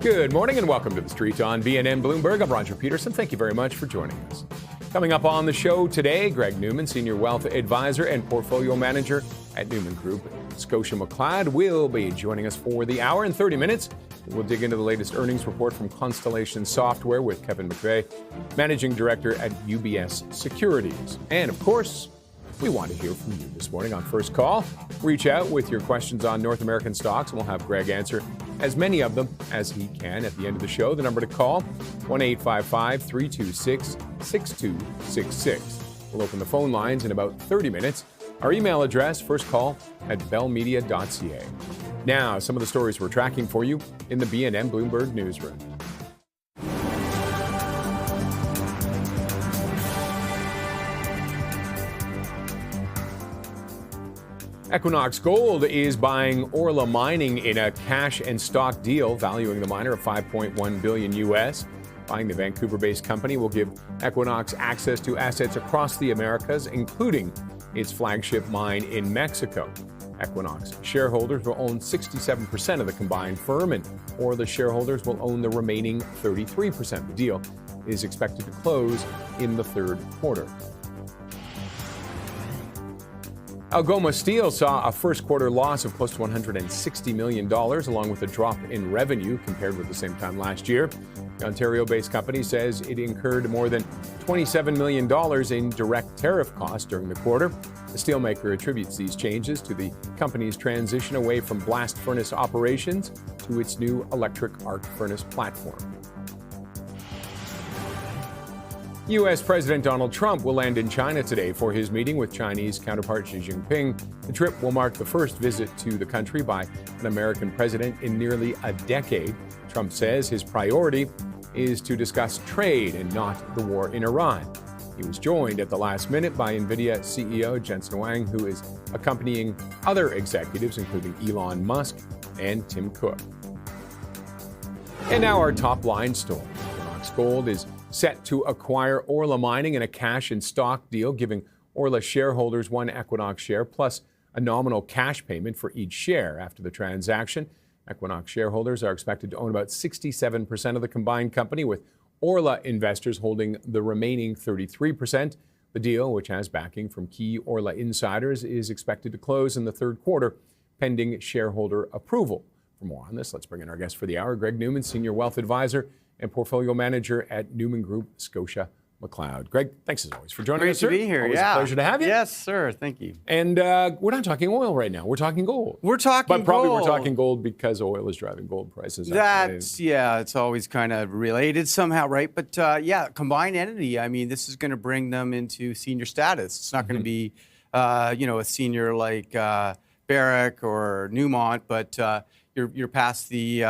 Good morning and welcome to the Street on BNN Bloomberg. I'm Roger Peterson. Thank you very much for joining us. Coming up on the show today, Greg Newman, Senior Wealth Advisor and Portfolio Manager at Newman Group. Scotia McLeod will be joining us for the hour and 30 minutes. We'll dig into the latest earnings report from Constellation Software with Kevin McVeigh, Managing Director at UBS Securities. And of course, we want to hear from you this morning on First Call. Reach out with your questions on North American stocks, and we'll have Greg answer as many of them as he can at the end of the show. The number to call, 1-855-326-6266. We'll open the phone lines in about 30 minutes. Our email address, firstcall@bellmedia.ca. Now, some of the stories we're tracking for you in the BNN Bloomberg newsroom. Equinox Gold is buying Orla Mining in a cash and stock deal, valuing the miner at $5.1 billion US. Buying the Vancouver-based company will give Equinox access to assets across the Americas, including its flagship mine in Mexico. Equinox shareholders will own 67% of the combined firm, and Orla shareholders will own the remaining 33%. The deal is expected to close in the third quarter. Algoma Steel saw a first quarter loss of close to $160 million, along with a drop in revenue compared with the same time last year. The Ontario-based company says it incurred more than $27 million in direct tariff costs during the quarter. The steelmaker attributes these changes to the company's transition away from blast furnace operations to its new electric arc furnace platform. U.S. President Donald Trump will land in China today for his meeting with Chinese counterpart Xi Jinping. The trip will mark the first visit to the country by an American president in nearly a decade. Trump says his priority is to discuss trade and not the war in Iran. He was joined at the last minute by Nvidia CEO Jensen Huang, who is accompanying other executives, including Elon Musk and Tim Cook. And now our top-line story. Equinox Gold is set to acquire Orla Mining in a cash and stock deal, giving Orla shareholders one Equinox share plus a nominal cash payment for each share. After the transaction, Equinox shareholders are expected to own about 67% of the combined company, with Orla investors holding the remaining 33%. The deal, which has backing from key Orla insiders, is expected to close in the third quarter, pending shareholder approval. For more on this, let's bring in our guest for the hour, Greg Newman, Senior Wealth Advisor and Portfolio Manager at Newman Group, Scotia McLeod. Greg, thanks as always for joining us, sir. Great to be here. Always a pleasure to have you. Yes, sir. Thank you. And we're not talking oil right now. We're talking gold. We're talking But probably gold. we're talking gold because oil is driving gold prices up. It's always kind of related somehow, right? But combined entity, I mean, this is going to bring them into senior status. It's not going to be, a senior like Barrick or Newmont, but you're past the,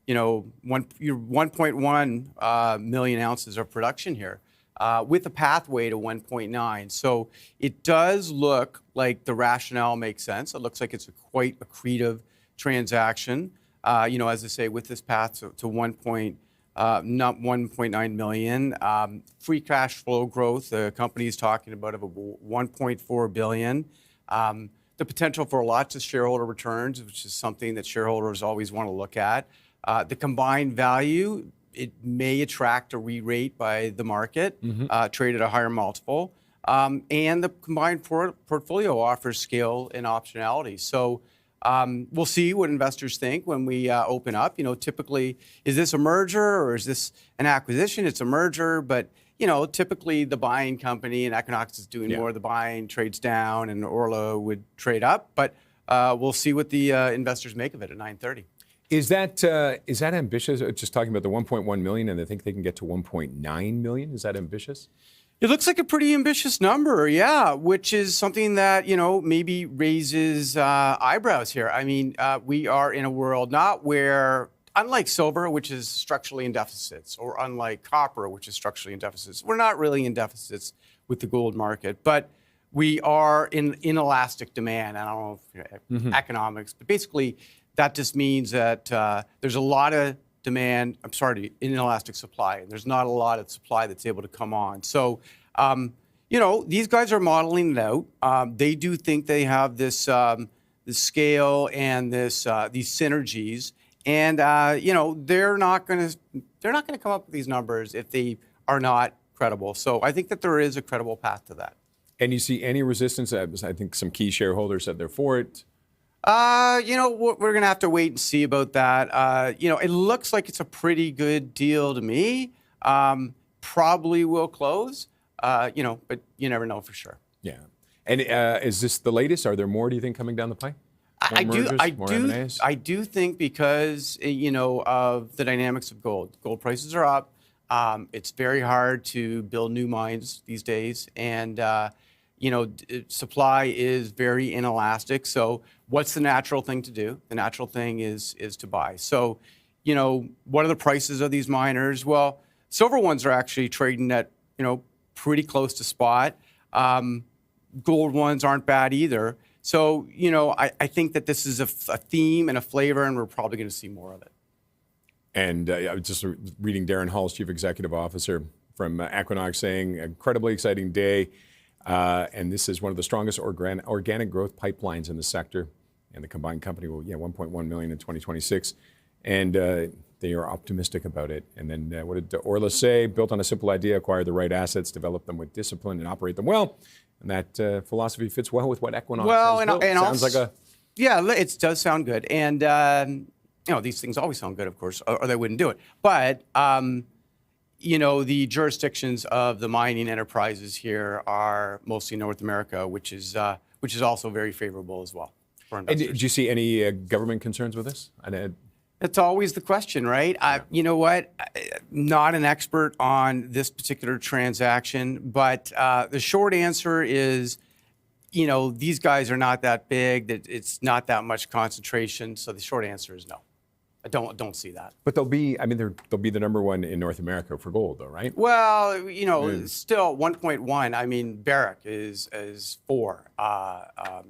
1.1 million ounces of production here with a pathway to 1.9. So it does look like the rationale makes sense. It looks like it's quite accretive transaction. As I say, with this path to 1.9 million, free cash flow growth, the company is talking about of 1.4 billion. The potential for lots of shareholder returns, which is something that shareholders always want to look at. The combined value, it may attract a re-rate by the market, trade at a higher multiple. And the combined portfolio offers scale and optionality. So we'll see what investors think when we open up. Typically, is this a merger or is this an acquisition? It's a merger, but typically the buying company, and Equinox is doing more of the buying, trades down, and Orla would trade up. But we'll see what the investors make of it at 9:30. Is that ambitious? Just talking about the 1.1 million, and they think they can get to 1.9 million. Is that ambitious? It looks like a pretty ambitious number, yeah, which is something that, maybe raises eyebrows here. I mean, we are in a world not where, unlike silver, which is structurally in deficits, or unlike copper, which is structurally in deficits, we're not really in deficits with the gold market, but we are in inelastic demand. I don't know if economics, but basically, that just means that there's a lot of demand, inelastic supply, and there's not a lot of supply that's able to come on. So, these guys are modeling it out. They do think they have this scale and these synergies, And they're not going to come up with these numbers if they are not credible. So I think that there is a credible path to that. And you see any resistance? I think some key shareholders said they're for it. We're going to have to wait and see about that. It looks like it's a pretty good deal to me. Probably will close, but you never know for sure. Yeah. And is this the latest? Are there more, do you think, coming down the pipe? I do think because, of the dynamics of gold. Gold prices are up. It's very hard to build new mines these days. And, supply is very inelastic. So what's the natural thing to do? The natural thing is to buy. So, what are the prices of these miners? Well, silver ones are actually trading at, pretty close to spot. Gold ones aren't bad either. So, I think that this is a theme and a flavor, and we're probably going to see more of it. And I was just reading Darren Hall's Chief Executive Officer from Equinox saying, incredibly exciting day. And this is one of the strongest organic growth pipelines in the sector. And the combined company will, 1.1 million in 2026. And they are optimistic about it. And then what did Orla say? Built on a simple idea, acquire the right assets, develop them with discipline, and operate them well. And that philosophy fits well with what Equinox has built. Sounds like a... Yeah, it does sound good. And, these things always sound good, of course, or they wouldn't do it. But, the jurisdictions of the mining enterprises here are mostly North America, which is also very favorable as well for investors. And did you see any government concerns with this? That's always the question, right? You know what? Not an expert on this particular transaction, but the short answer is, these guys are not that big. That it's not that much concentration. So the short answer is no. I don't see that. But they'll be the number one in North America for gold, though, right? Well, still 1.1. I mean, Barrick is 4. 4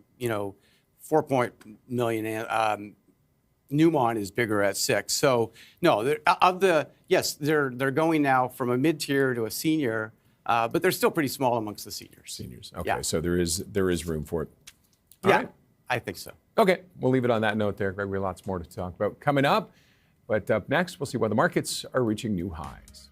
million. Newmont is bigger at 6. So no, they're going now from a mid-tier to a senior, but they're still pretty small amongst the seniors. Okay, yeah. So there is room for it. All right. I think so. Okay, we'll leave it on that note there, Greg. We have lots more to talk about coming up. But up next, we'll see why the markets are reaching new highs.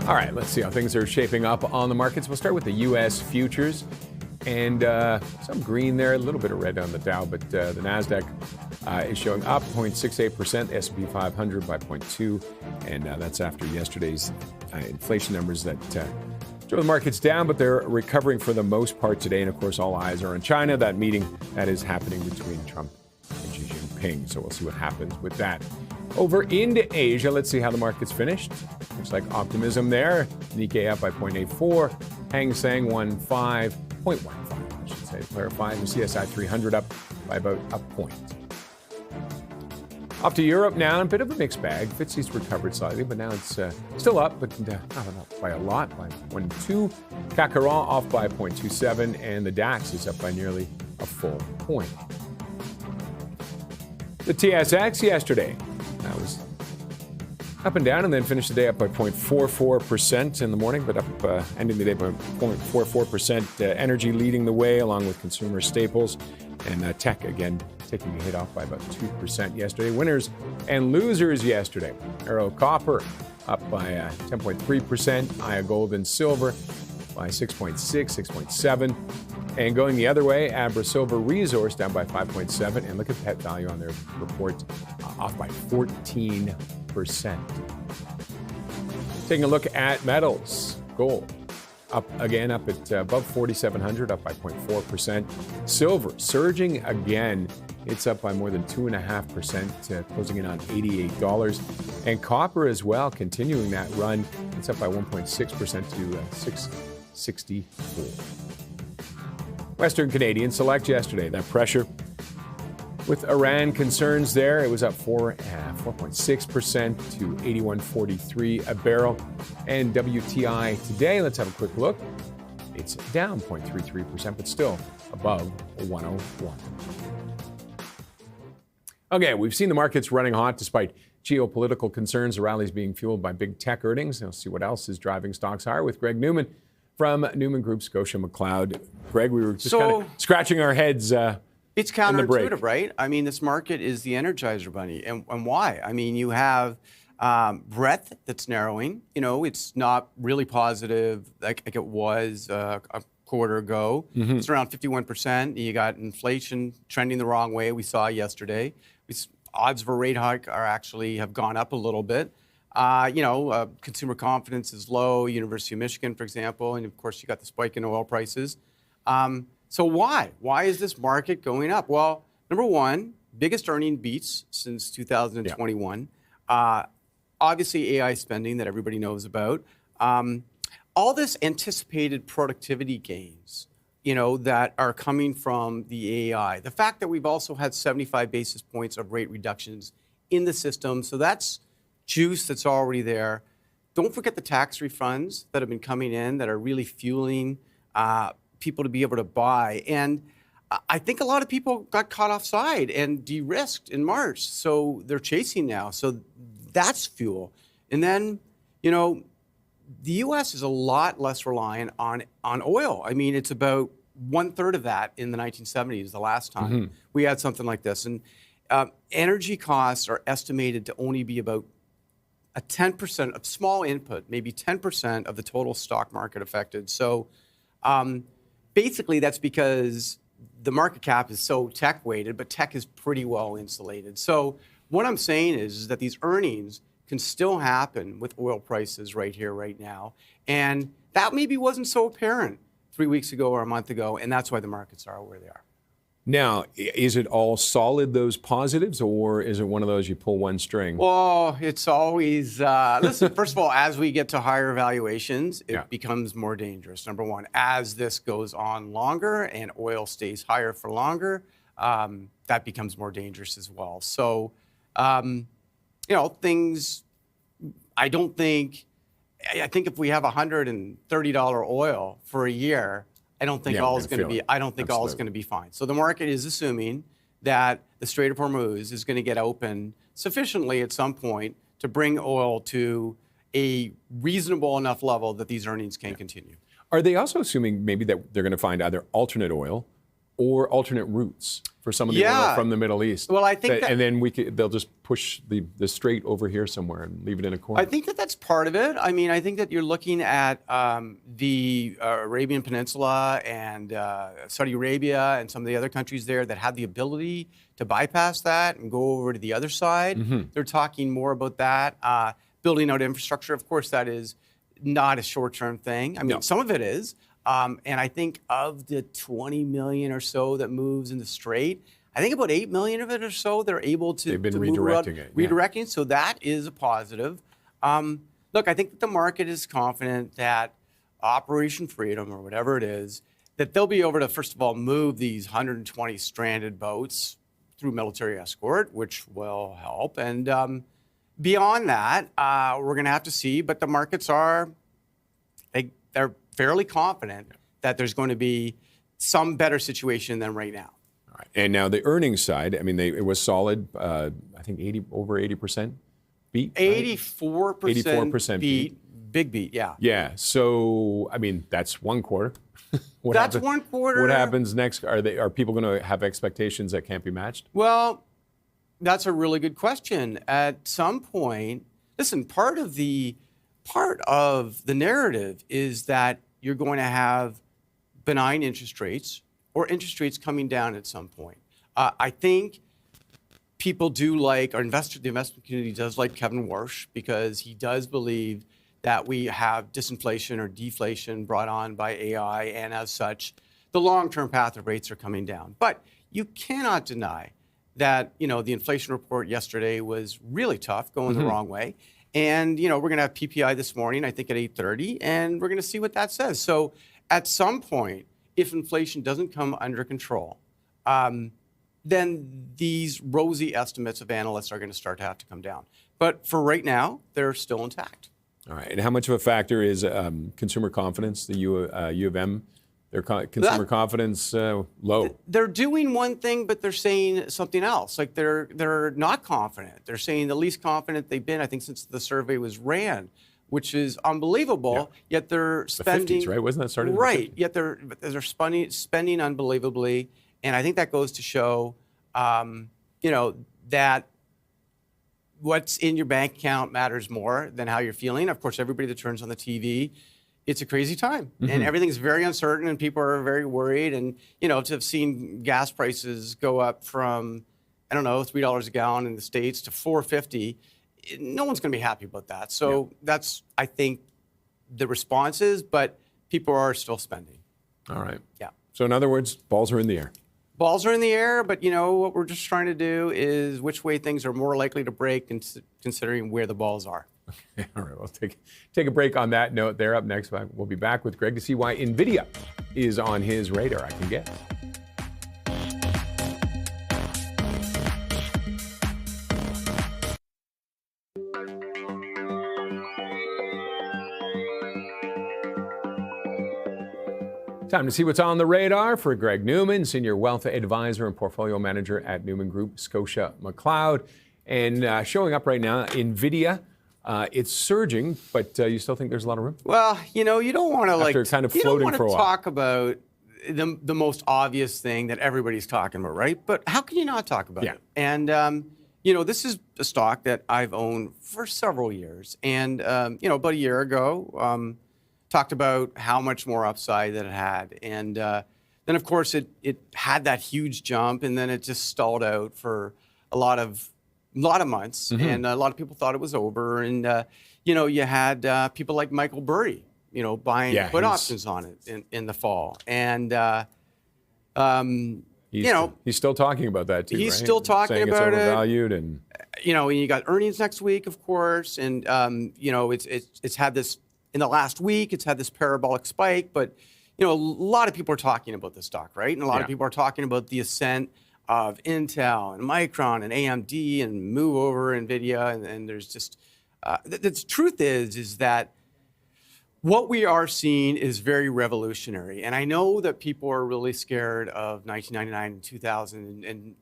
All right, let's see how things are shaping up on the markets. We'll start with the U.S. futures. And some green there, a little bit of red on the Dow, but the NASDAQ is showing up 0.68%, the S&P 500 by 0.2%. And that's after yesterday's inflation numbers that drove the markets down, but they're recovering for the most part today. And of course, all eyes are on China, that meeting that is happening between Trump and Xi Jinping. So we'll see what happens with that. Over into Asia, let's see how the market's finished. Looks like optimism there. Nikkei up by 0.84. Hang Seng 0.15, I should say, clarify. The CSI 300 up by about a point. Off to Europe now, a bit of a mixed bag. FTSE's recovered slightly, but now it's still up, but not by a lot, by 1.2. CAC 40 off by 0.27, and the DAX is up by nearly a full point. The TSX yesterday, that was up and down, and then finished the day up by 0.44% in the morning, but up ending the day by 0.44%. Energy leading the way, along with consumer staples, and tech again taking a hit off by about 2% yesterday. Winners and losers yesterday. Arrow Copper up by 10.3%. Aya Gold and Silver by 6.6, 6.7. And going the other way, Abra Silver Resource down by 5.7. And look at Pet Value on their report, off by 14%. Taking a look at metals. Gold up again, up at above 4,700, up by 0.4%. Silver surging again. It's up by more than 2.5%, closing in on $88. And copper as well, continuing that run. It's up by 1.6% to 64. Western Canadian Select yesterday. That pressure with Iran concerns there, it was up 4.6% to 81.43 a barrel. And WTI today, let's have a quick look. It's down 0.33%, but still above 101. Okay, we've seen the markets running hot despite geopolitical concerns. The rally's being fueled by big tech earnings. We'll see what else is driving stocks higher with Greg Newman from Newman Group, Scotia McLeod. Greg, we were just kind of scratching our heads. It's counterintuitive, right? I mean, this market is the Energizer Bunny. And why? I mean, you have breadth that's narrowing. You know, it's not really positive like it was a quarter ago. Mm-hmm. It's around 51%. You got inflation trending the wrong way. We saw yesterday. Odds of a rate hike have gone up a little bit. Consumer confidence is low. University of Michigan, for example, and of course you got the spike in oil prices. So why? Why is this market going up? Well, number one, biggest earning beats since 2021. Yeah. Obviously, AI spending that everybody knows about. All this anticipated productivity gains, that are coming from the AI. The fact that we've also had 75 basis points of rate reductions in the system. So that's juice that's already there. Don't forget the tax refunds that have been coming in that are really fueling people to be able to buy. And I think a lot of people got caught offside and de-risked in March. So they're chasing now. So that's fuel. And then, the U.S. is a lot less reliant on oil. I mean, it's about 1/3 of that in the 1970s, the last time we had something like this. And energy costs are estimated to only be about a 10% of small input, maybe 10% of the total stock market affected. So basically that's because the market cap is so tech weighted, but tech is pretty well insulated. So what I'm saying is that these earnings can still happen with oil prices right here, right now. And that maybe wasn't so apparent 3 weeks ago or a month ago, and that's why the markets are where they are. Now, is it all solid, those positives, or is it one of those you pull one string? Well, it's always, listen, first of all, as we get to higher valuations, it becomes more dangerous, number one. As this goes on longer and oil stays higher for longer, that becomes more dangerous as well. So, things, I think if we have $130 oil for a year, I don't think all is going to be. I don't think all is going to be fine. So the market is assuming that the Strait of Hormuz is going to get open sufficiently at some point to bring oil to a reasonable enough level that these earnings can continue. Are they also assuming maybe that they're going to find either alternate oil or alternate routes for some of the oil from the Middle East? Well, I think and then they'll just push the strait over here somewhere and leave it in a corner. I think that's part of it. I mean, I think that you're looking at the Arabian Peninsula and Saudi Arabia and some of the other countries there that have the ability to bypass that and go over to the other side. Mm-hmm. They're talking more about that. Building out infrastructure, of course, that is not a short-term thing. I mean, some of it is. And I think of the 20 million or so that moves in the Strait, I think about 8 million of it or so they're able to They've been to redirecting move it. Redirecting, so that is a positive. Look, I think that the market is confident that Operation Freedom or whatever it is, that they'll be able to, first of all, move these 120 stranded boats through military escort, which will help. And beyond that, we're going to have to see, but the markets they're fairly confident that there's going to be some better situation than right now. All right. And now the earnings side, I mean, it was solid. I think over 80% beat. 84% beat. Big beat, yeah. Yeah. So, I mean, that's one quarter. One quarter. What happens next? Are people going to have expectations that can't be matched? Well, that's a really good question. At some point, listen, part of the narrative is that you're going to have benign interest rates or interest rates coming down at some point. I think people do like, the investment community does like Kevin Warsh because he does believe that we have disinflation or deflation brought on by AI, and as such, the long-term path of rates are coming down. But you cannot deny that, the inflation report yesterday was really tough, going the wrong way. And, we're going to have PPI this morning, I think at 8:30, and we're going to see what that says. So at some point, if inflation doesn't come under control, then these rosy estimates of analysts are going to start to have to come down. But for right now, they're still intact. All right. And how much of a factor is consumer confidence, the U of M? Their consumer confidence low. They're doing one thing, but they're saying something else. Like they're not confident. They're saying the least confident they've been, I think, since the survey was ran, which is unbelievable. Yeah. Yet they're spending. The 50s, right? Wasn't that started? Right. Yet they're spending unbelievably, and I think that goes to show, that what's in your bank account matters more than how you're feeling. Of course, everybody that turns on the TV, it's a crazy time, and everything's very uncertain, and people are very worried. And to have seen gas prices go up from, I don't know, $3 a gallon in the States to $4.50, no one's going to be happy about that. So that's, I think, the response is, but people are still spending. All right. Yeah. So in other words, balls are in the air. Balls are in the air, but what we're just trying to do is which way things are more likely to break, considering where the balls are. All right, we'll take a break on that note there. Up next, we'll be back with Greg to see why Nvidia is on his radar, I can guess. Time to see what's on the radar for Greg Newman, Senior Wealth Advisor and Portfolio Manager at Newman Group, Scotia McLeod. And showing up right now, Nvidia. It's surging, but you still think there's a lot of room? Well, you don't want to kind of floating for a while. Talk about the most obvious thing that everybody's talking about, right? But how can you not talk about it? And this is a stock that I've owned for several years, and about a year ago, talked about how much more upside that it had, and then of course it had that huge jump, and then it just stalled out for a lot of months, and a lot of people thought it was over. And you had people like Michael Burry, buying put options on it in the fall, and he's still talking about that too. He's right? still talking saying about it's overvalued, and you got earnings next week, of course, and it's had this in the last week. It's had this parabolic spike, but a lot of people are talking about this stock, right? And a lot of people are talking about the ascent of Intel and Micron and AMD and move over Nvidia, and there's just the truth is that what we are seeing is very revolutionary. And I know that people are really scared of 1999 and 2000 and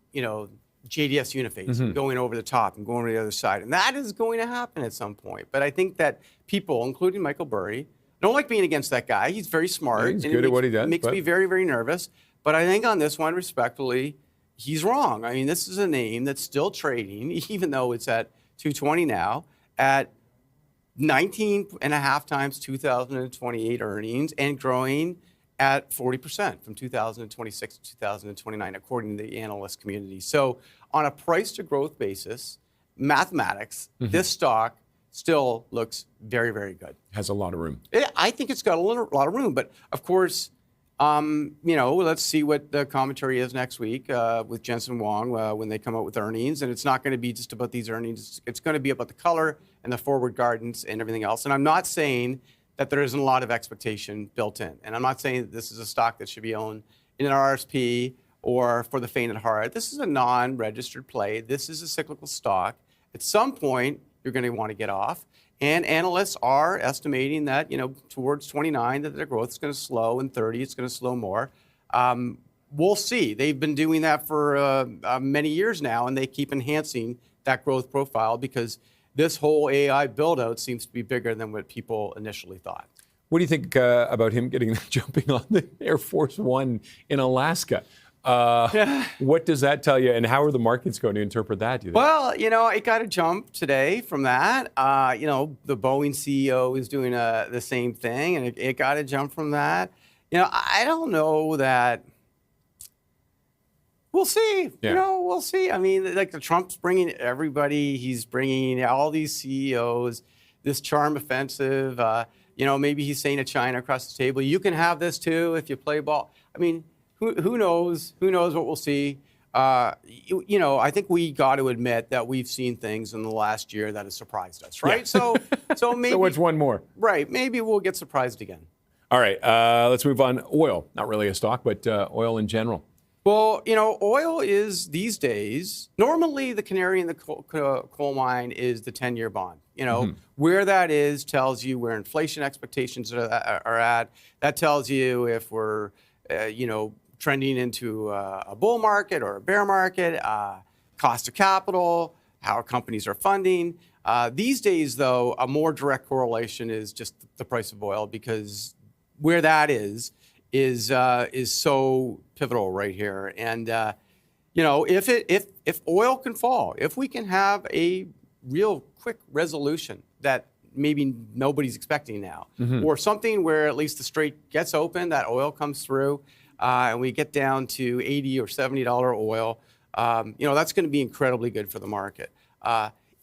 JDS Uniphase and going over the top and going to the other side, and that is going to happen at some point. But I think that people, including Michael Burry, don't like being against that guy. He's very smart. He's good at what he does. Makes me very, very nervous. But I think on this one, respectfully, he's wrong. I mean, this is a name that's still trading, even though it's at 220 now, at 19.5 times 2028 earnings and growing at 40% from 2026 to 2029, according to the analyst community. So on a price to growth basis, mathematics, this stock still looks very, very good. Has a lot of room. I think it's got a lot of room, but of course, let's see what the commentary is next week with Jensen Huang when they come out with earnings. And it's not going to be just about these earnings. It's going to be about the color and the forward guidance and everything else. And I'm not saying that there isn't a lot of expectation built in. And I'm not saying that this is a stock that should be owned in an RSP or for the faint at heart. This is a non-registered play. This is a cyclical stock. At some point, you're going to want to get off. And analysts are estimating that, towards 29, that their growth is going to slow, and 30, it's going to slow more. We'll see. They've been doing that for many years now, and they keep enhancing that growth profile because this whole AI build-out seems to be bigger than what people initially thought. What do you think about him jumping on the Air Force One in Alaska? What does that tell you, and how are the markets going to interpret that, do you think? Well, it got a jump today from that. The Boeing CEO is doing the same thing, and it got a jump from that. I don't know that. We'll see. Yeah. We'll see. I mean, like the Trump's bringing everybody. He's bringing all these CEOs, this charm offensive. Maybe he's saying to China across the table, you can have this too if you play ball. I mean, who knows? Who knows what we'll see? I think we got to admit that we've seen things in the last year that have surprised us, right? Yeah. So maybe. So what's one more? Right. Maybe we'll get surprised again. All right. Let's move on. Oil, not really a stock, but oil in general. Well, oil is these days, normally the canary in the coal mine is the 10-year bond. Where that is tells you where inflation expectations are at. That tells you if we're, trending into a bull market or a bear market, cost of capital, how companies are funding. These days, though, a more direct correlation is just the price of oil, because where that is so pivotal right here. And if oil can fall, if we can have a real quick resolution that maybe nobody's expecting now, or something where at least the strait gets open, that oil comes through, and we get down to $80 or $70 oil, that's going to be incredibly good for the market.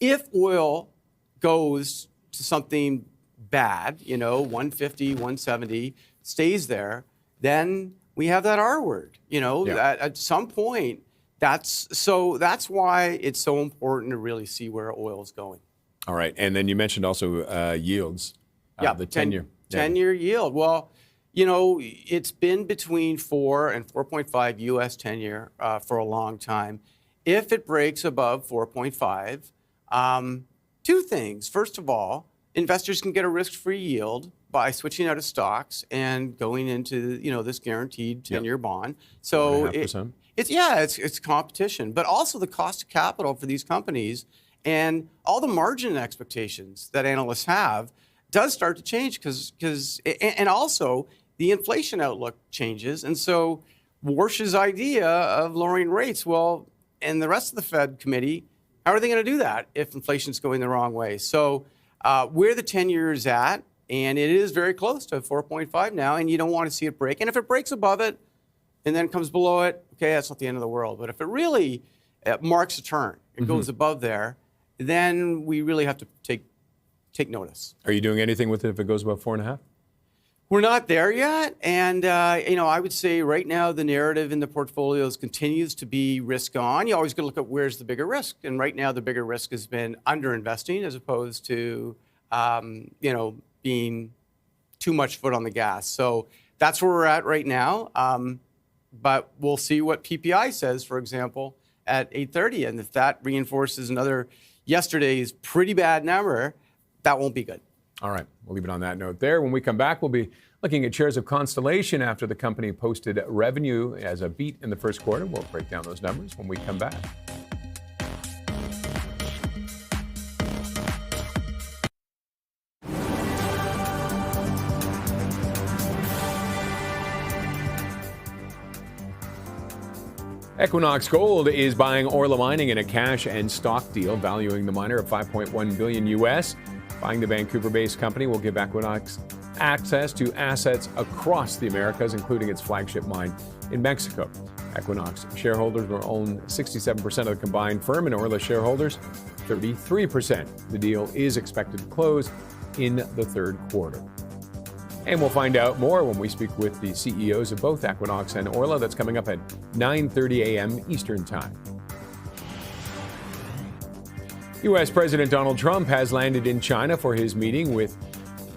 If oil goes to something bad, 150, 170, stays there, then we have that R word. At some point, that's why it's so important to really see where oil is going. All right, and then you mentioned also yields. The 10-year. 10-year yield. Well, it's been between 4 and 4.5 U.S. 10-year for a long time. If it breaks above 4.5, two things. First of all, investors can get a risk-free yield by switching out of stocks and going into this guaranteed 10-year bond. So it's competition, but also the cost of capital for these companies and all the margin expectations that analysts have does start to change and also the inflation outlook changes. And so Warsh's idea of lowering rates, well, and the rest of the Fed committee, how are they going to do that if inflation's going the wrong way? So where the 10-year is at, and it is very close to 4.5 now, and you don't want to see it break. And if it breaks above it and then comes below it, okay, that's not the end of the world. But if it really marks a turn, it goes above there, then we really have to take notice. Are you doing anything with it if it goes above 4.5? We're not there yet. And, I would say right now the narrative in the portfolios continues to be risk on. You always got to look at where's the bigger risk. And right now the bigger risk has been underinvesting as opposed to, being too much foot on the gas. So that's where we're at right now. But we'll see what PPI says, for example, at 8:30. And if that reinforces yesterday's pretty bad number, that won't be good. All right, we'll leave it on that note there. When we come back, we'll be looking at shares of Constellation after the company posted revenue as a beat in the first quarter. We'll break down those numbers when we come back. Equinox Gold is buying Orla Mining in a cash and stock deal, valuing the miner at $5.1 billion US. Buying the Vancouver-based company will give Equinox access to assets across the Americas, including its flagship mine in Mexico. Equinox shareholders will own 67% of the combined firm, and Orla shareholders 33%. The deal is expected to close in the third quarter. And we'll find out more when we speak with the CEOs of both Equinox and Orla. That's coming up at 9:30 a.m. Eastern Time. U.S. President Donald Trump has landed in China for his meeting with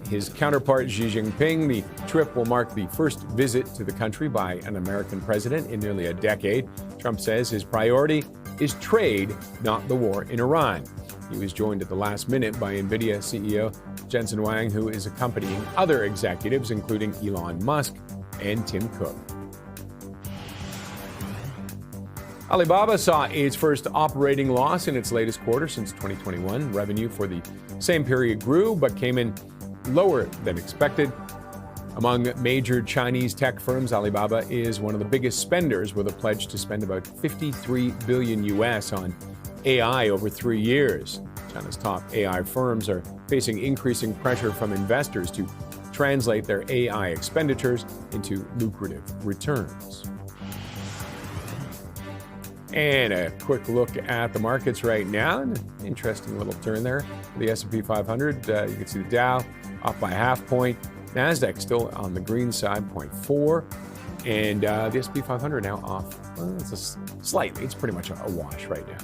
his counterpart Xi Jinping. The trip will mark the first visit to the country by an American president in nearly a decade. Trump says his priority is trade, not the war in Iran. He was joined at the last minute by Nvidia CEO Jensen Huang, who is accompanying other executives, including Elon Musk and Tim Cook. Alibaba saw its first operating loss in its latest quarter since 2021. Revenue for the same period grew, but came in lower than expected. Among major Chinese tech firms, Alibaba is one of the biggest spenders, with a pledge to spend about $53 billion US on AI over 3 years. China's top AI firms are facing increasing pressure from investors to translate their AI expenditures into lucrative returns. And a quick look at the markets right now. An interesting little turn there. The S&P 500, you can see the Dow off by 0.5 point. NASDAQ still on the green side, 0.4. And the S&P 500 now off slightly. It's pretty much a wash right now.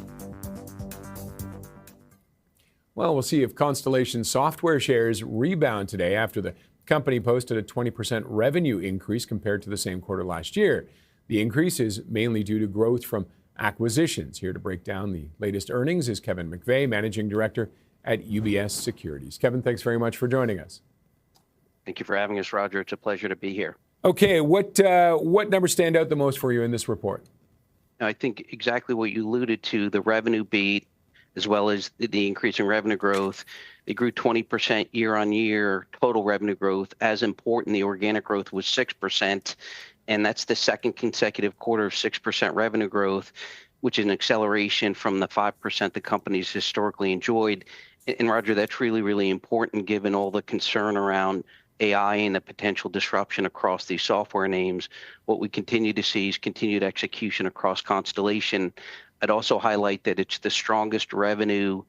Well, we'll see if Constellation Software shares rebound today after the company posted a 20% revenue increase compared to the same quarter last year. The increase is mainly due to growth from acquisitions. Here to break down the latest earnings is Kevin McVeigh, Managing Director at UBS Securities. Kevin, thanks very much for joining us. Thank you for having us, Roger. It's a pleasure to be here. Okay, what numbers stand out the most for you in this report? I think exactly what you alluded to, the revenue beat, as well as the increase in revenue growth. They grew 20% year on year, total revenue growth. As important, the organic growth was 6%, and that's the second consecutive quarter of 6% revenue growth, which is an acceleration from the 5% the company's historically enjoyed. And Roger, that's really, really important given all the concern around AI and the potential disruption across these software names. What we continue to see is continued execution across Constellation. I'd also highlight that it's the strongest revenue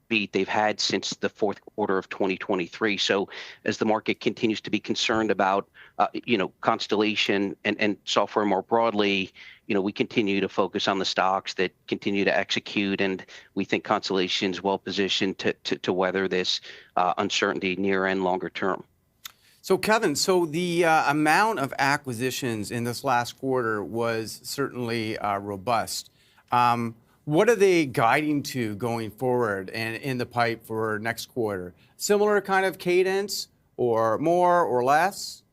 beat they've had since the fourth quarter of 2023. So as the market continues to be concerned about, Constellation and software more broadly, we continue to focus on the stocks that continue to execute, and we think Constellation's well positioned to weather this uncertainty near and longer term. So Kevin, the amount of acquisitions in this last quarter was certainly robust. What are they guiding to going forward and in the pipe for next quarter? Similar kind of cadence, or more or less?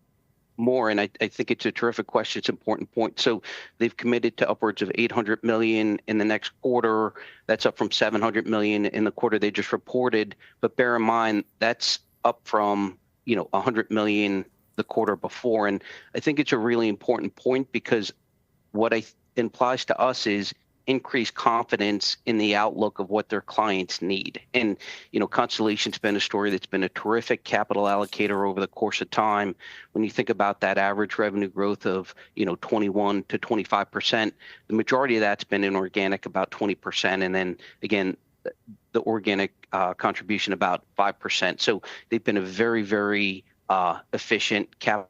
More, and I think it's a terrific question. It's an important point. So they've committed to upwards of $800 million in the next quarter. That's up from $700 million in the quarter they just reported. But bear in mind, that's up from $100 million the quarter before. And I think it's a really important point because what it implies to us is increased confidence in the outlook of what their clients need. And, Constellation's been a story that's been a terrific capital allocator over the course of time. When you think about that average revenue growth of, 21 to 25%, the majority of that's been inorganic, about 20%. And then again, the organic contribution about 5%. So they've been a very, very efficient capital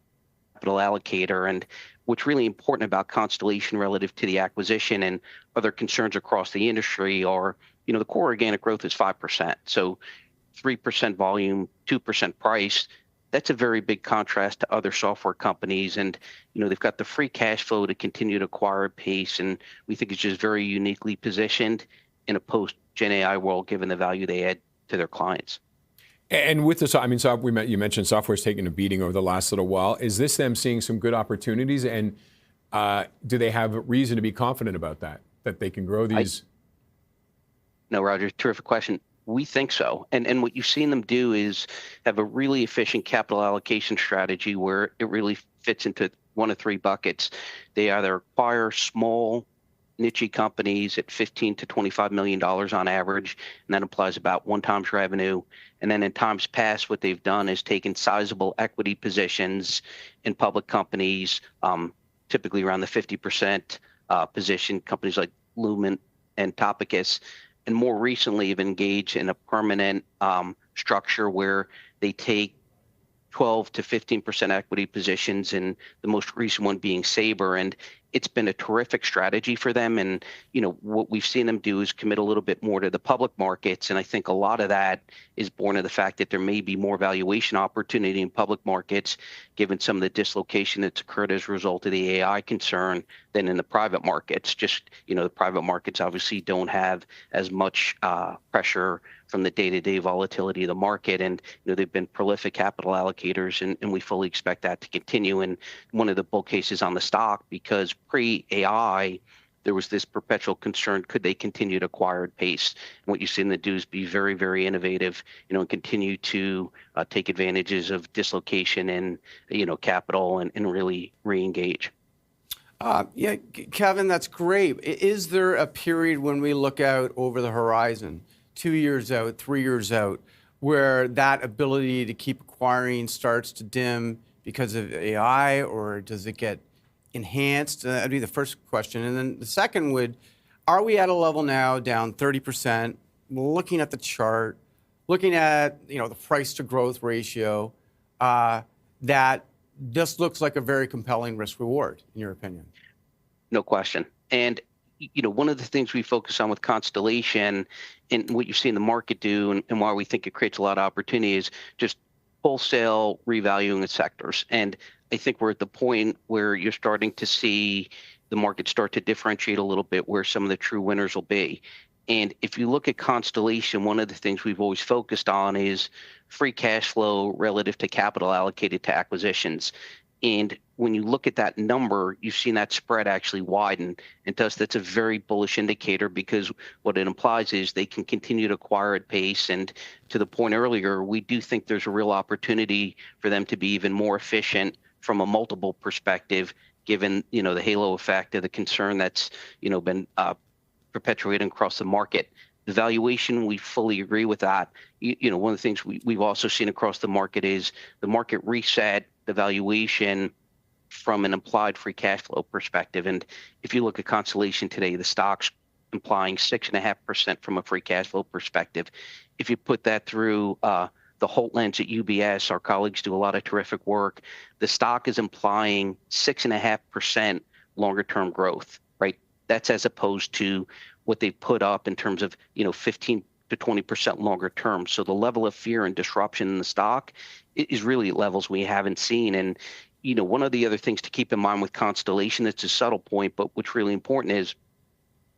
allocator. And what's really important about Constellation relative to the acquisition and other concerns across the industry are, the core organic growth is 5%. So 3% volume, 2% price. That's a very big contrast to other software companies. And, they've got the free cash flow to continue to acquire at pace. And we think it's just very uniquely positioned in a post-Gen AI world, given the value they add to their clients. And with this, you mentioned software's taken a beating over the last little while. Is this them seeing some good opportunities? And do they have reason to be confident about that they can grow these? No, Roger, terrific question. We think so. And what you've seen them do is have a really efficient capital allocation strategy where it really fits into one of three buckets. They either acquire small, niche companies at $15 to $25 million on average, and that implies about 1x revenue. And then in times past, what they've done is taken sizable equity positions in public companies, typically around the 50% position, companies like Lumen and Topicus, and more recently have engaged in a permanent structure where they take 12 to 15% equity positions, and the most recent one being Sabre. And it's been a terrific strategy for them. And, what we've seen them do is commit a little bit more to the public markets. And I think a lot of that is born of the fact that there may be more valuation opportunity in public markets, given some of the dislocation that's occurred as a result of the AI concern than in the private markets. Just, the private markets obviously don't have as much pressure from the day-to-day volatility of the market. And, they've been prolific capital allocators, and we fully expect that to continue. And one of the bull cases on the stock, because pre-AI, there was this perpetual concern, could they continue to acquire at pace? And what you've seen them do is be very, very innovative, and continue to take advantages of dislocation and, capital and really re-engage. Yeah, Kevin, that's great. Is there a period when we look out over the horizon, 2 years out, 3 years out, where that ability to keep acquiring starts to dim because of AI, or does it get enhanced? That'd be the first question. And then the second are we at a level now down 30%, looking at the chart, looking at the price to growth ratio, that this looks like a very compelling risk reward, in your opinion. No question. And one of the things we focus on with Constellation and what you see in the market do and why we think it creates a lot of opportunity is just wholesale revaluing of sectors. And I think we're at the point where you're starting to see the market start to differentiate a little bit where some of the true winners will be. And if you look at Constellation, one of the things we've always focused on is free cash flow relative to capital allocated to acquisitions. And when you look at that number, you've seen that spread actually widen. And to us, that's a very bullish indicator because what it implies is they can continue to acquire at pace. And to the point earlier, we do think there's a real opportunity for them to be even more efficient from a multiple perspective, given the halo effect of the concern that's been perpetuating across the market. The valuation, we fully agree with that. One of the things we've also seen across the market is the market reset the valuation from an implied free cash flow perspective. And if you look at Constellation today, the stock's implying 6.5% from a free cash flow perspective. If you put that through the Holt lens at UBS, our colleagues do a lot of terrific work. The stock is implying 6.5% longer term growth, right? That's as opposed to what they put up in terms of 15 to 20% longer term. So the level of fear and disruption in the stock is really at levels we haven't seen. And one of the other things to keep in mind with Constellation, it's a subtle point, but what's really important is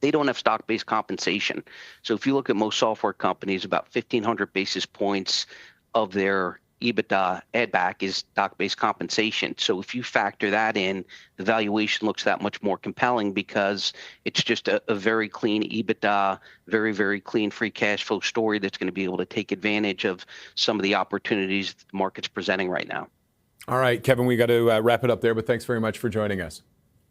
they don't have stock-based compensation. So if you look at most software companies, about 1,500 basis points of their EBITDA add back is stock-based compensation. So if you factor that in, the valuation looks that much more compelling because it's just a very clean EBITDA, very, very clean free cash flow story that's going to be able to take advantage of some of the opportunities the market's presenting right now. All right, Kevin, we got to wrap it up there, but thanks very much for joining us.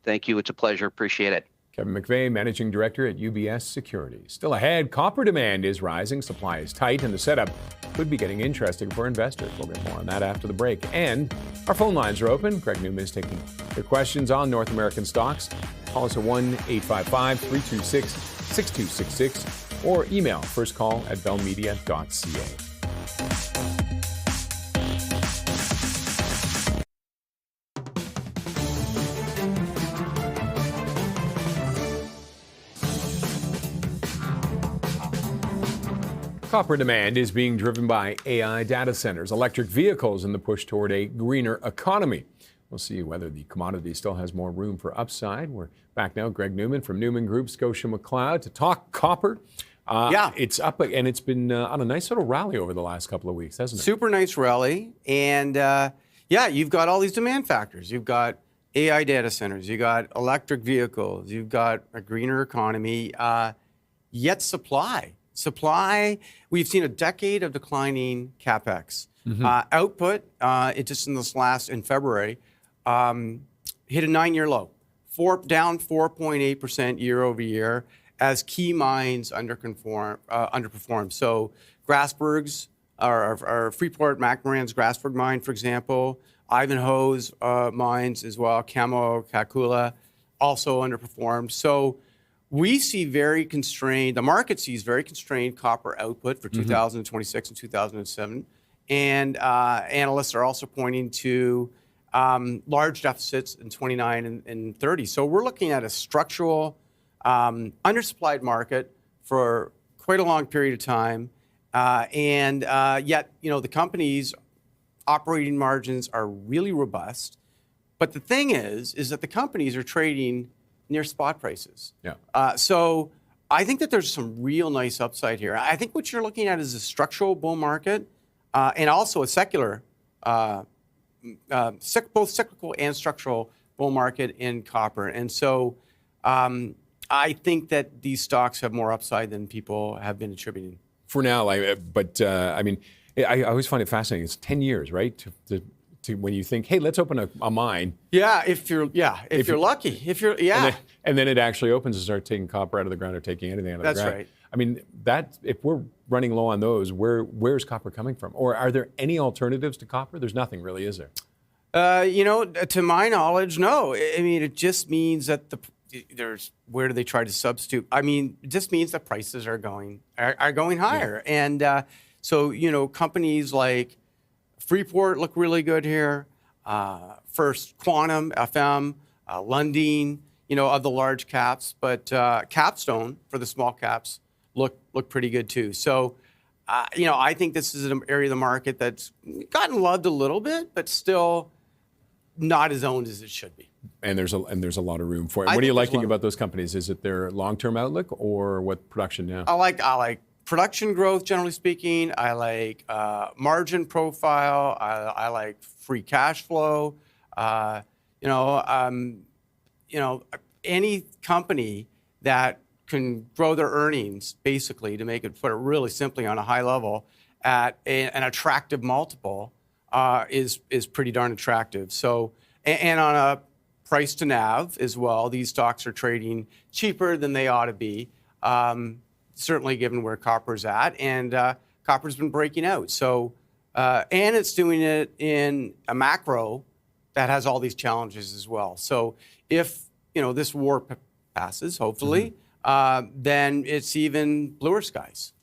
Thank you. It's a pleasure. Appreciate it. Kevin McVeigh, Managing Director at UBS Securities. Still ahead, copper demand is rising, supply is tight, and the setup could be getting interesting for investors. We'll get more on that after the break. And our phone lines are open. Greg Newman is taking your questions on North American stocks. Call us at 1-855-326-6266 or email firstcall@bellmedia.ca. Copper demand is being driven by AI data centers, electric vehicles, and the push toward a greener economy. We'll see whether the commodity still has more room for upside. We're back now. Greg Newman from Newman Group, Scotia McLeod, to talk copper. It's up, and it's been on a nice little rally over the last couple of weeks, hasn't it? Super nice rally. And you've got all these demand factors. You've got AI data centers. You've got electric vehicles. You've got a greener economy. Yet supply, we've seen a decade of declining CapEx. Output, it just in February, hit a 9-year low, down 4.8% year over year as key mines underperformed. So Grasberg's, our Freeport McMoran's Grasberg mine, for example, Ivanhoe's mines as well, Camo, Kakula, also underperformed. So we see the market sees very constrained copper output for 2026 and 2007. And analysts are also pointing to large deficits in 29 and 30. So we're looking at a structural undersupplied market for quite a long period of time. Yet, the company's operating margins are really robust. But the thing is that the companies are trading near spot prices. So I think that there's some real nice upside here. I think what you're looking at is a structural bull market and also a secular, both cyclical and structural bull market in copper. And so I think that these stocks have more upside than people have been attributing. For now, I always find it fascinating. It's 10 years, right? To when you think, hey, let's open a mine. If you're lucky. And then it actually opens and starts taking copper out of the ground or taking anything out of the ground. That's right. I mean, if we're running low on those, where's copper coming from? Or are there any alternatives to copper? There's nothing really, is there? To my knowledge, no. I mean, it just means that where do they try to substitute? I mean, it just means that prices are going higher. Yeah. And so, companies like Freeport look really good here. First Quantum, FM, Lundin, of the large caps, but Capstone for the small caps look pretty good too. So, I think this is an area of the market that's gotten loved a little bit, but still not as owned as it should be. And there's a lot of room for it. What are you liking about those companies? Is it their long-term outlook or what production now? I like production growth, generally speaking. I like margin profile. I like free cash flow. Any company that can grow their earnings, basically, to put it really simply on a high level, at an attractive multiple is pretty darn attractive. So, and on a price to NAV as well, these stocks are trading cheaper than they ought to be. Certainly given where copper's at, and copper's been breaking out. So, and it's doing it in a macro that has all these challenges as well. So if, this war passes, hopefully, then it's even bluer skies.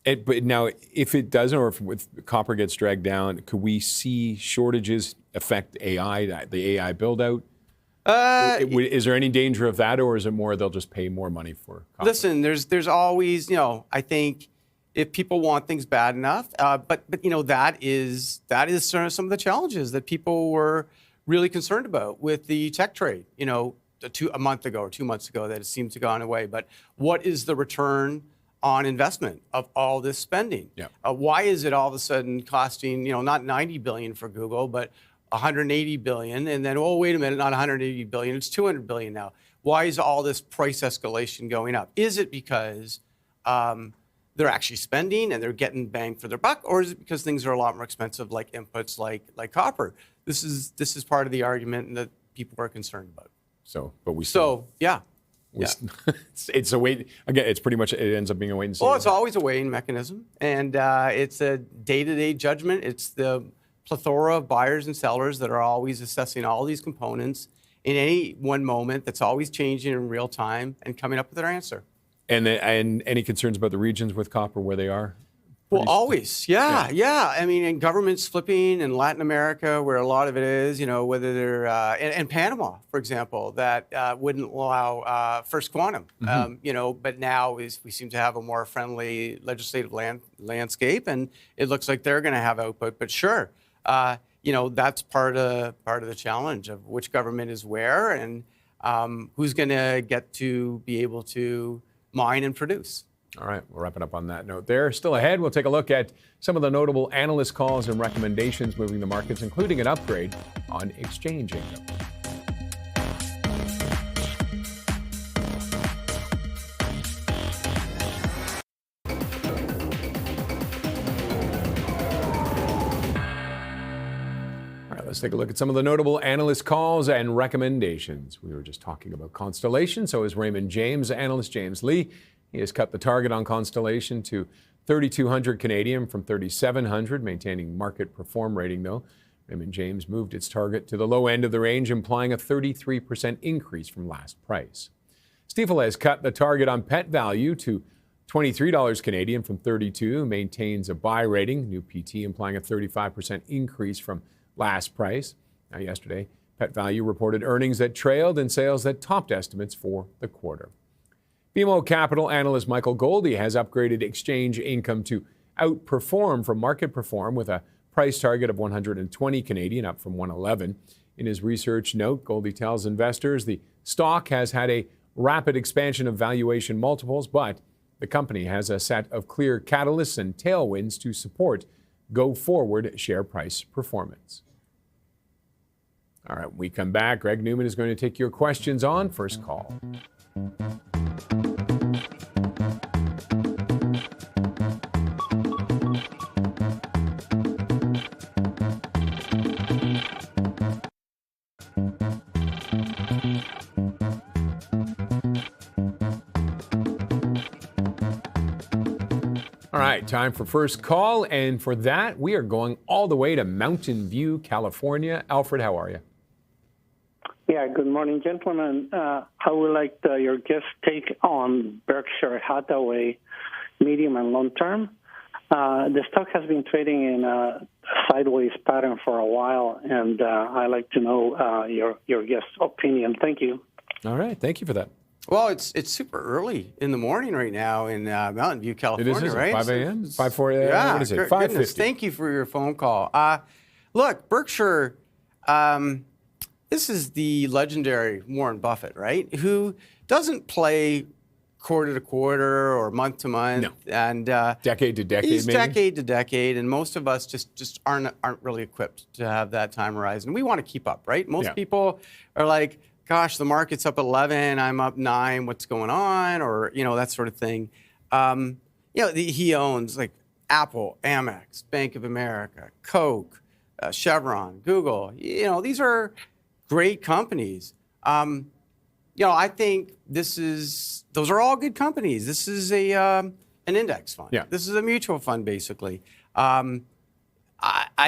But now, if it doesn't, or if copper gets dragged down, could we see shortages affect AI, the AI build-out? Is there any danger of that, or is it more they'll just pay more money for copper? Listen, there's always, I think if people want things bad enough, but that is sort of some of the challenges that people were really concerned about with the tech trade, a month ago or 2 months ago, that it seems to have gone away. But what is the return on investment of all this spending? Yeah. Why is it all of a sudden costing, not $90 billion for Google, but $180 billion, and then, oh, wait a minute, not $180 billion, it's $200 billion now. Why is all this price escalation going up? Is it because they're actually spending and they're getting bang for their buck, or is it because things are a lot more expensive, like inputs, like copper? This is part of the argument that people are concerned about. Yeah. It's a wait. Again, it's pretty much, it ends up being a wait and see. Well, it's always a weighing mechanism, and it's a day-to-day judgment. It's the plethora of buyers and sellers that are always assessing all these components in any one moment, that's always changing in real time and coming up with their answer. And any concerns about the regions with copper, where they are? Well, always, yeah. I mean, and governments flipping in Latin America, where a lot of it is, whether they're and Panama, for example, that wouldn't allow First Quantum, but now we seem to have a more friendly legislative landscape, and it looks like they're going to have output. But sure, that's part of the challenge of which government is where, and who's going to get to be able to mine and produce. All right, we'll wrap it up on that note there. Still ahead, we'll take a look at some of the notable analyst calls and recommendations moving the markets, including an upgrade on exchange income. All right, let's take a look at some of the notable analyst calls and recommendations. We were just talking about Constellation, so is Raymond James. Analyst James Lee, he has cut the target on Constellation to 3,200 Canadian from 3,700, maintaining market perform rating though. Raymond James moved its target to the low end of the range, implying a 33% increase from last price. Stifel has cut the target on Pet Value to $23 Canadian from 32, maintains a buy rating, new PT implying a 35% increase from last price. Now yesterday, Pet Value reported earnings that trailed and sales that topped estimates for the quarter. BMO Capital analyst Michael Goldie has upgraded exchange income to outperform from market perform with a price target of 120 Canadian, up from 111. In his research note, Goldie tells investors the stock has had a rapid expansion of valuation multiples, but the company has a set of clear catalysts and tailwinds to support go-forward share price performance. All right, when we come back, Greg Newman is going to take your questions on First Call. All right, time for First Call, and for that, we are going all the way to Mountain View, California. Alfred, how are you? Yeah, good morning, gentlemen. I would like your guest take on Berkshire Hathaway, medium and long term. The stock has been trading in a sideways pattern for a while, and I'd like to know your guest's opinion. Thank you. All right. Thank you for that. Well, it's super early in the morning right now in Mountain View, California, It is, right? 5 a.m.? 5:40 a.m.? Yeah. What is it? Goodness, 5:50. thank you for your phone call. Look, Berkshire, this is the legendary Warren Buffett, right? Who doesn't play quarter to quarter or month to month. No. And Decade to decade, he's maybe? decade to decade, and most of us just aren't really equipped to have that time horizon. We want to keep up, right? Most people are like, gosh, the market's up 11, I'm up 9, what's going on? Or, that sort of thing. He owns like Apple, Amex, Bank of America, Coke, Chevron, Google. These are great companies. I think those are all good companies. This is an index fund. Yeah. This is a mutual fund, basically. I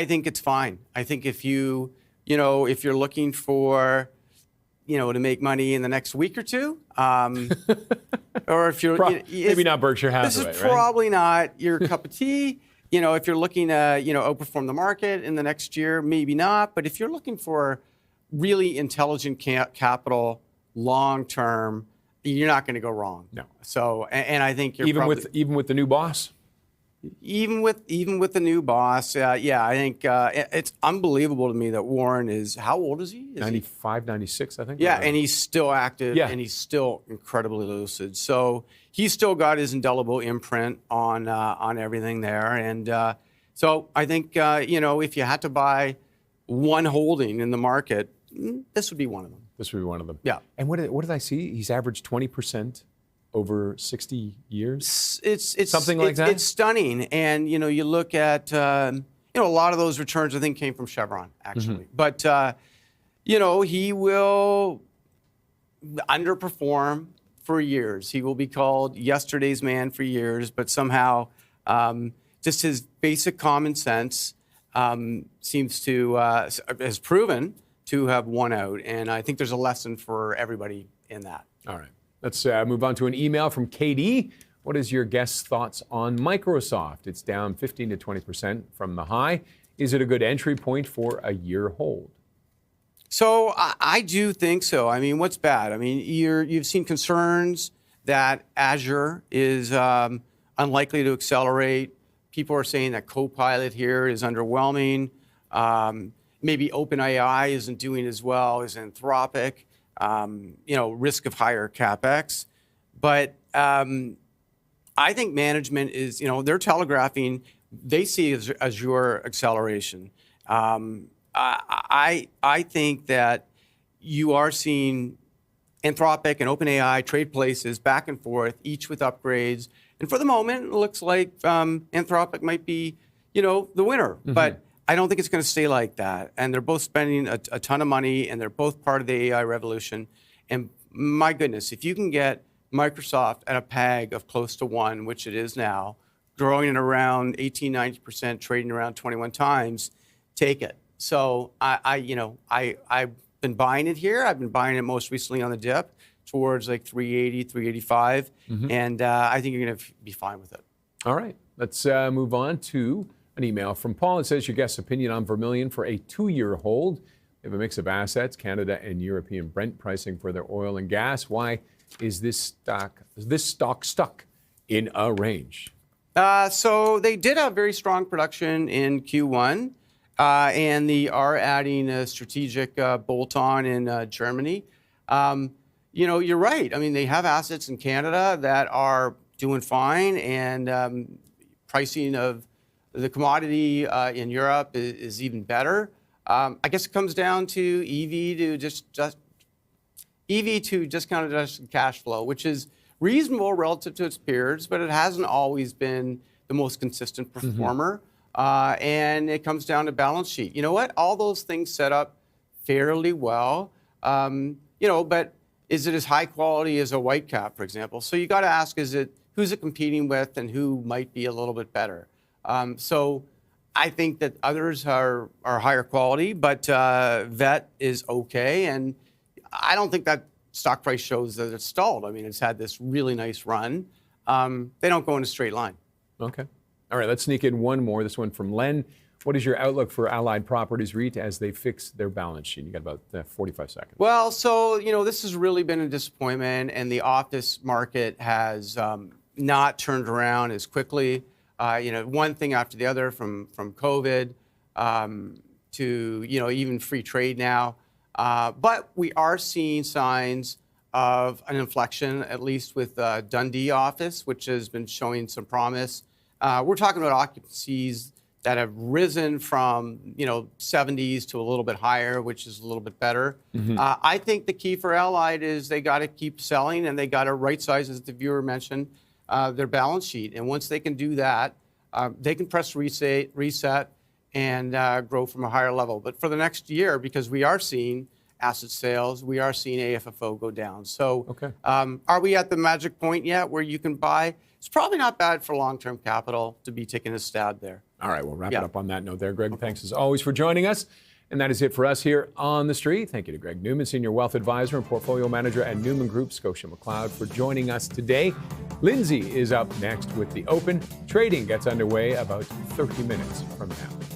think it's fine. I think if you're looking for, to make money in the next week or two, or if you're maybe not Berkshire Hathaway, this is right? probably not your cup of tea. If you're looking to, outperform the market in the next year, maybe not. But if you're looking for really intelligent capital, long term, you're not going to go wrong. No. So, and I think you're Even with the new boss? even with the new boss, I think it's unbelievable to me that Warren is, how old is he? 95, 96, I think. Yeah, and he's still active, Yeah. and he's still incredibly lucid. So he's still got his indelible imprint on everything there. And so I think if you had to buy one holding in the market, this would be one of them. This would be one of them. Yeah. And what did I see? He's averaged 20% over 60 years? It's something like that? It's stunning. And, you look at, a lot of those returns, I think, came from Chevron, actually. But, he will underperform for years. He will be called yesterday's man for years, but somehow just his basic common sense seems to, has proven to have won out. And I think there's a lesson for everybody in that. All right. Let's move on to an email from Katie. What is your guest's thoughts on Microsoft? It's down 15 to 20% from the high. Is it a good entry point for a year hold? So I do think so. I mean, what's bad? I mean, you've seen concerns that Azure is unlikely to accelerate. People are saying that Copilot here is underwhelming. Maybe OpenAI isn't doing as well as Anthropic. Risk of higher CapEx. But I think management is, they're telegraphing, they see Azure acceleration. I think that you are seeing Anthropic and OpenAI trade places back and forth, each with upgrades. And for the moment, it looks like Anthropic might be, the winner. But I don't think it's going to stay like that. And they're both spending a ton of money, and they're both part of the AI revolution. And my goodness, if you can get Microsoft at a PAG of close to 1, which it is now, growing at around 18, 90%, trading around 21 times, take it. So I've been buying it here. I've been buying it most recently on the dip towards like 380, 385. And I think you're going to be fine with it. All right. Let's move on to an email from Paul. It says, your guest's opinion on Vermilion for a 2-year hold. They have a mix of assets, Canada and European Brent pricing for their oil and gas. Why is this stock stuck in a range? So they did have very strong production in Q1, and they are adding a strategic bolt-on in Germany. You're right. I mean, they have assets in Canada that are doing fine, and pricing of the commodity in Europe is even better. I guess it comes down to EV to discounted adjusted cash flow, which is reasonable relative to its peers, but it hasn't always been the most consistent performer. And it comes down to balance sheet. You know what? All those things set up fairly well. But is it as high quality as a white cap, for example? So you got to ask, who's it competing with, and who might be a little bit better? So I think that others are higher quality, but VET is okay. And I don't think that stock price shows that it's stalled. I mean, it's had this really nice run. They don't go in a straight line. Okay. All right, let's sneak in one more. This one from Len. What is your outlook for Allied Properties REIT as they fix their balance sheet? You got about 45 seconds. Well, so, this has really been a disappointment, and the office market has not turned around as quickly. One thing after the other from COVID to, even free trade now. But we are seeing signs of an inflection, at least with Dundee office, which has been showing some promise. We're talking about occupancies that have risen from 70s to a little bit higher, which is a little bit better. I think the key for Allied is they got to keep selling, and they got to right size, as the viewer mentioned, their balance sheet. And once they can do that, they can press reset and grow from a higher level. But for the next year, because we are seeing asset sales, we are seeing AFFO go down. So are we at the magic point yet where you can buy? It's probably not bad for long-term capital to be taking a stab there. All right, we'll wrap it up on that note there. Greg, thanks as always for joining us. And that is it for us here on The Street. Thank you to Greg Newman, Senior Wealth Advisor and Portfolio Manager at Newman Group, Scotia McLeod, for joining us today. Lindsay is up next with The Open. Trading gets underway about 30 minutes from now.